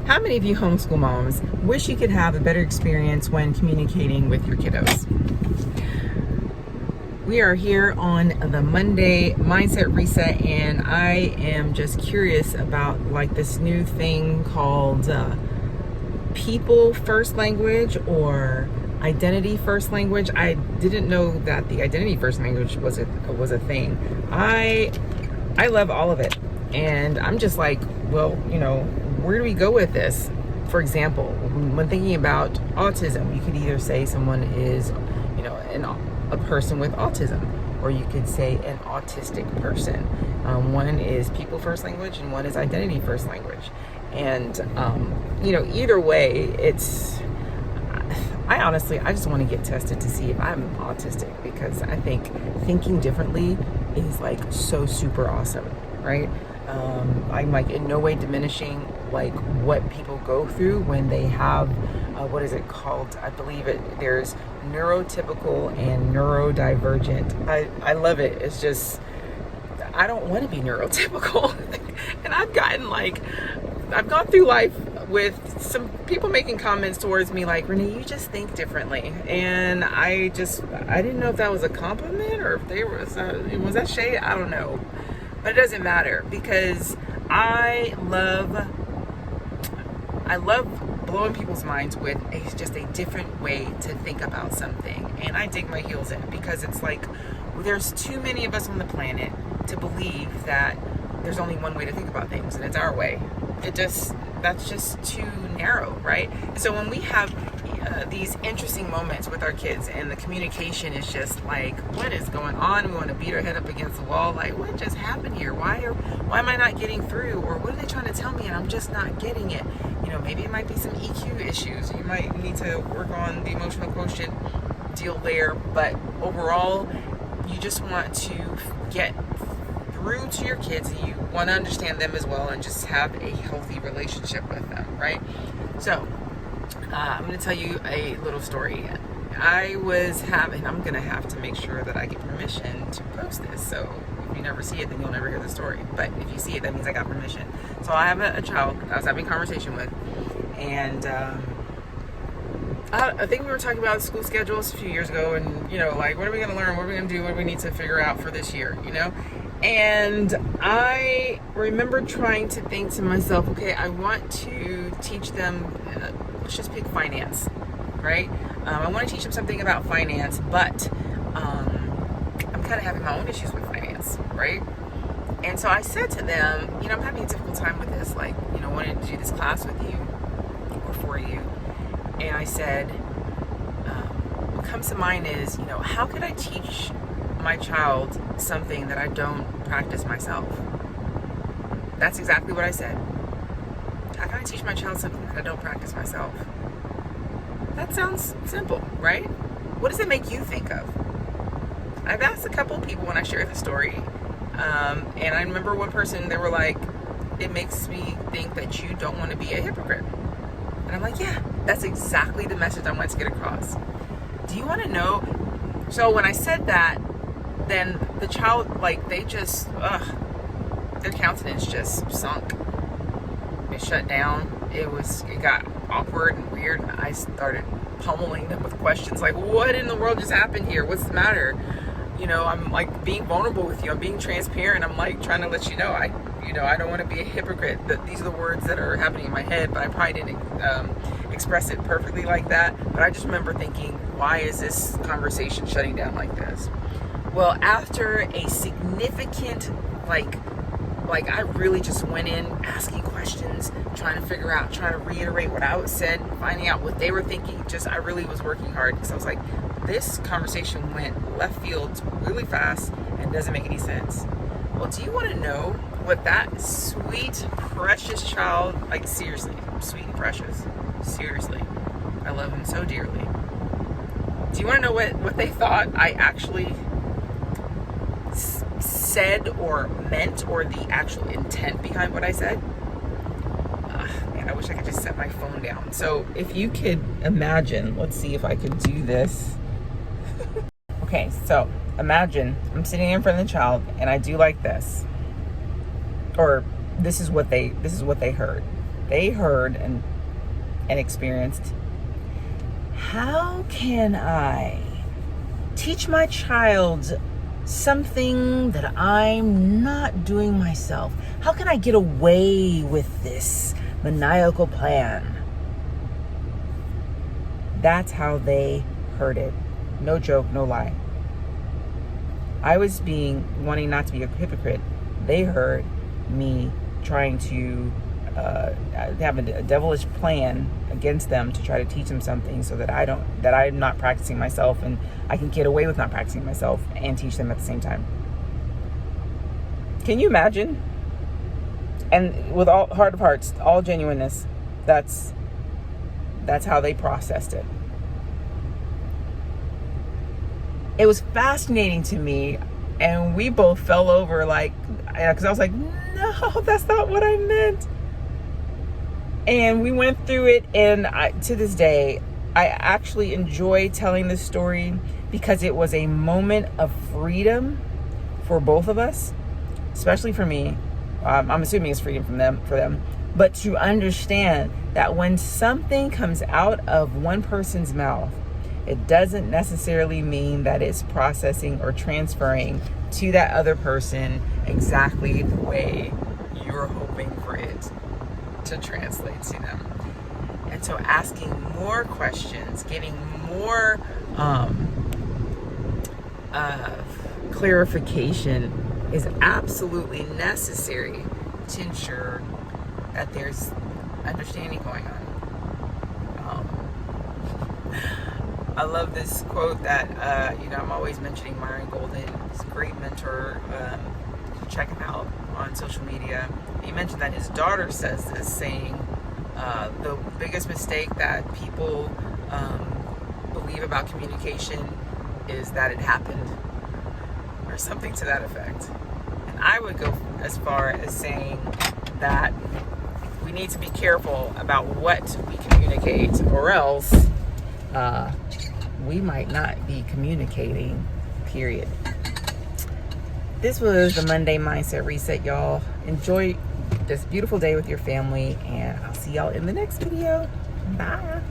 How many of you homeschool moms wish you could have a better experience when communicating with your kiddos? We are here on the Monday Mindset Reset, and I am just curious about like this new thing called people first language or identity first language. I didn't know that the identity first language was a thing. I love all of it, and I'm just like, well, where do we go with this? For example, when thinking about autism, you could either say someone is, a person with autism, or you could say an autistic person. One is people first language and one is identity first language. And, either way, I just want to get tested to see if I'm autistic, because I think thinking differently is like so super awesome, right? I'm like in no way diminishing like what people go through when they have what is it called? I believe there's neurotypical and neurodivergent. I love it. It's just, I don't want to be neurotypical. And I've gone through life with some people making comments towards me like, Renee, you just think differently. And I didn't know if that was a compliment or if was that shade? I don't know. But it doesn't matter, because I love blowing people's minds with just a different way to think about something. And I dig my heels in, because it's like there's too many of us on the planet to believe that there's only one way to think about things, and it's our way. That's just too narrow, right? So when we have these interesting moments with our kids and the communication is just like, what is going on? We want to beat our head up against the wall, like, what just happened here? Why am I not getting through? Or what are they trying to tell me and I'm just not getting it? Maybe it might be some EQ issues. You might need to work on the emotional quotient deal there. But overall, you just want to get through to your kids, and you want to understand them as well and just have a healthy relationship with them, right? So I'm going to tell you a little story. I'm going to have to make sure that I get permission to post this. So if you never see it, then you'll never hear the story. But if you see it, that means I got permission. So I have a child I was having a conversation with, and I think we were talking about school schedules a few years ago, and, like, what are we going to learn? What are we going to do? What do we need to figure out for this year, And I remember trying to think to myself, okay, I want to teach them, let's just pick finance, right? I want to teach them something about finance, but I'm kind of having my own issues with finance, right? And so I said to them, I'm having a difficult time with this, like, wanting to do this class with you or for you. And I said, what comes to mind is, how could I teach my child something that I don't practice myself? That's exactly what I said. How can I teach my child something that I don't practice myself? That sounds simple, right? What does it make you think of? I've asked a couple of people when I share the story, and I remember one person, they were like, it makes me think that you don't want to be a hypocrite. And I'm like, yeah, that's exactly the message I want to get across. Do you want to know? So when I said that, then the child, like, they just, their countenance just sunk. It shut down. It got awkward and weird. And I started pummeling them with questions like, what in the world just happened here? What's the matter? I'm like being vulnerable with you. I'm being transparent. I'm like trying to let you know, I don't want to be a hypocrite. That these are the words that are happening in my head, but I probably didn't express it perfectly like that. But I just remember thinking, why is this conversation shutting down like this? Well, after a significant, like I really just went in asking questions, trying to reiterate what I said, finding out what they were thinking. I really was working hard, because I was like, this conversation went left field really fast and doesn't make any sense. Well, do you want to know what that sweet, precious child, like, seriously, sweet and precious, seriously, I love him so dearly. Do you want to know what they thought I actually said or meant, or the actual intent behind what I said? Man, I wish I could just set my phone down. So if you could imagine, let's see if I could do this. Okay, so imagine I'm sitting in front of the child and I do like this. Or this is what they heard. they heard and experienced. How can I teach my child something that I'm not doing myself? How can I get away with this maniacal plan? That's how they heard it. No joke, no lie. I was wanting not to be a hypocrite. They heard me trying to have a devilish plan against them to try to teach them something so that I'm not practicing myself, and I can get away with not practicing myself and teach them at the same time. Can you imagine? And with all heart of hearts, all genuineness, that's how they processed it. It was fascinating to me, and we both fell over because I was like, no, that's not what I meant. And we went through it, and to this day, I actually enjoy telling this story because it was a moment of freedom for both of us, especially for me. I'm assuming it's freedom for them. But to understand that when something comes out of one person's mouth, it doesn't necessarily mean that it's processing or transferring to that other person exactly the way you're hoping for it to translate to them. And so asking more questions, getting more clarification is absolutely necessary to ensure that there's understanding going on. I love this quote that, I'm always mentioning Myron Golden. He's a great mentor. Check him out on social media. He mentioned that his daughter says this, saying, the biggest mistake that people believe about communication is that it happened, or something to that effect. And I would go as far as saying that we need to be careful about what we communicate, or else we might not be communicating, period. This was the Monday Mindset Reset, y'all. Enjoy this beautiful day with your family, and I'll see y'all in the next video. Bye.